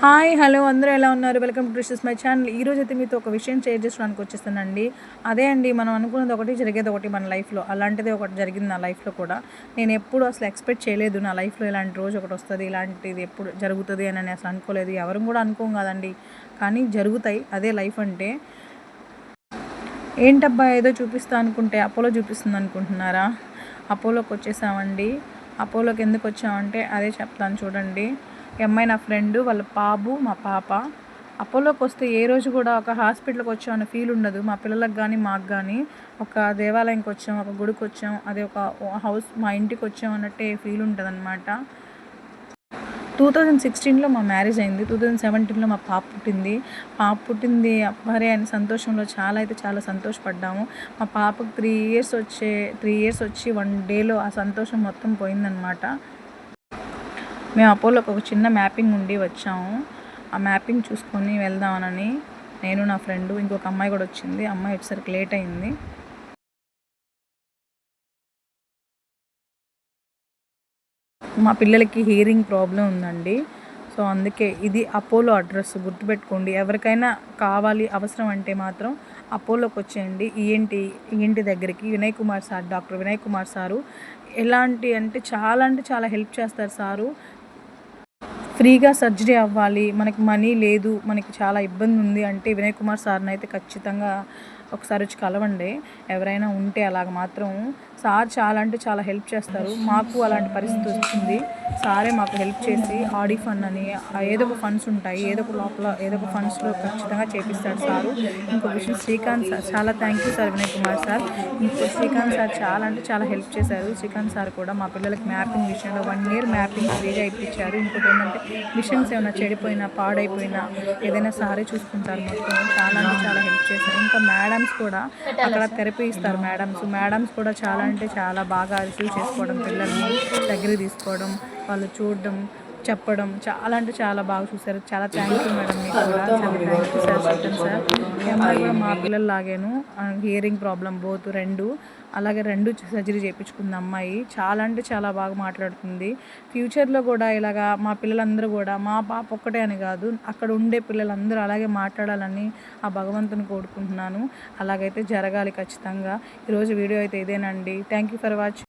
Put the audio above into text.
Hi hello అందరూ ఎలా ఉన్నారు? Welcome to dishes my channel. ఈరోజు అయితే మీతో ఒక విషయం షేర్ చేసుకోవడానికి వచ్చేస్తానండి. అదే అండి, మనం అనుకున్నది ఒకటి, జరిగేది ఒకటి మన లైఫ్లో. అలాంటిది ఒకటి జరిగింది నా లైఫ్లో కూడా. నేను ఎప్పుడు అసలు ఎక్స్పెక్ట్ చేయలేదు నా లైఫ్లో ఇలాంటి రోజు ఒకటి వస్తుంది, ఇలాంటిది ఎప్పుడు జరుగుతుంది అని అసలు అనుకోలేదు. ఎవరు కూడా అనుకోం కదండి, కానీ జరుగుతాయి. అదే లైఫ్ అంటే. ఏంటబ్బా ఏదో చూపిస్తా అనుకుంటే అపోలో చూపిస్తుంది అనుకుంటున్నారా? అపోలోకి వచ్చేసామండి. అపోలోకి ఎందుకు వచ్చామంటే అదే చెప్తాను చూడండి. ఈ అమ్మాయి నా ఫ్రెండ్, వాళ్ళ బాబు మా పాప. అపోలోకి వస్తే ఏ రోజు కూడా ఒక హాస్పిటల్కి వచ్చాం అనే ఫీల్ ఉండదు. మా పిల్లలకు కానీ మాకు కానీ ఒక దేవాలయంకి వచ్చాం, ఒక గుడికి వచ్చాం, అదే ఒక హౌస్ మా ఇంటికి వచ్చాం అన్నట్టే ఫీల్ ఉంటుంది అనమాట. 2016లో మా మ్యారేజ్ అయింది. 2017లో మా పాప పుట్టింది మరే అని సంతోషంలో చాలా సంతోషపడ్డాము. మా పాపకు 3 ఇయర్స్ వచ్చి 1 డేలో ఆ సంతోషం మొత్తం పోయిందనమాట. మేము అపోలోకి ఒక చిన్న మ్యాపింగ్ ఉండి వచ్చాము. ఆ మ్యాపింగ్ చూసుకొని వెళ్దామని నేను, నా ఫ్రెండు, ఇంకొక అమ్మాయి కూడా వచ్చింది. అమ్మాయి వచ్చేసరికి లేట్ అయింది. మా పిల్లలకి హియరింగ్ ప్రాబ్లం ఉందండి. సో అందుకే ఇది అపోలో అడ్రస్ గుర్తుపెట్టుకోండి. ఎవరికైనా కావాలి అవసరం అంటే మాత్రం అపోలోకి వచ్చేయండి. ఈఎన్టీ దగ్గరికి డాక్టర్ వినయ్ కుమార్ సారు ఎలాంటి అంటే చాలా హెల్ప్ చేస్తారు సారు. ఫ్రీగా సర్జరీ అవ్వాలి, మనకి మనీ లేదు, మనకి చాలా ఇబ్బంది ఉంది అంటే వినయ్ కుమార్ సార్ని అయితే ఖచ్చితంగా ఒకసారి వచ్చి కలవండి. ఎవరైనా ఉంటే అలాగ మాత్రం సార్ చాలా హెల్ప్ చేస్తారు. మాకు అలాంటి పరిస్థితి వచ్చింది. సారే మాకు హెల్ప్ చేసి ఆడి ఫండ్ అని ఏదో ఒక ఫండ్స్ ఉంటాయి, ఏదో ఒక ఫండ్స్లో ఖచ్చితంగా చేపిస్తాడు సారు. ఇంకో విషయం, శ్రీకాంత్ సార్ చాలా thank you sir. Vinay Kumar sir, ఇంకో శ్రీకాంత్ సార్ చాలా హెల్ప్ చేశారు. శ్రీకాంత్ సార్ కూడా మా పిల్లలకి మ్యాపింగ్ విషయంలో 1 ఇయర్ మ్యాపింగ్ ఫ్రీగా ఇప్పించారు. ఇంకోటి ఏంటంటే మిషన్స్ ఏమైనా చెడిపోయినా పాడైపోయినా ఏదైనా సారే చూసుకుంటారు. మొత్తం చాలా హెల్ప్ చేశారు. ఇంకా మేడమ్స్ కూడా అక్కడ థెరపీ ఇస్తారు. మేడమ్స్ కూడా చాలా బాగా రిసీవ్ చేసుకోవడం, పిల్లల్ని దగ్గరికి తీసుకోవడం, వాళ్ళు చూడడం, చెప్పడం చాలా బాగా చూశారు. చాలా థ్యాంక్ యూ మేడం, మీకు కూడా చాలా థ్యాంక్ యూ సార్. చెప్పండి సార్. ఈ అమ్మాయి కూడా మా పిల్లల్లాగాను హియరింగ్ ప్రాబ్లం బోత్ 2 అలాగే 2 సర్జరీ చేయించుకుంది అమ్మాయి. చాలా బాగా మాట్లాడుతుంది. ఫ్యూచర్లో కూడా ఇలాగా మా పిల్లలందరూ కూడా, మా పాప ఒక్కటే అని కాదు, అక్కడ ఉండే పిల్లలందరూ అలాగే మాట్లాడాలని ఆ భగవంతుని కోరుకుంటున్నాను. అలాగైతే జరగాలి ఖచ్చితంగా. ఈరోజు వీడియో అయితే ఇదేనండి. Thank you for watching.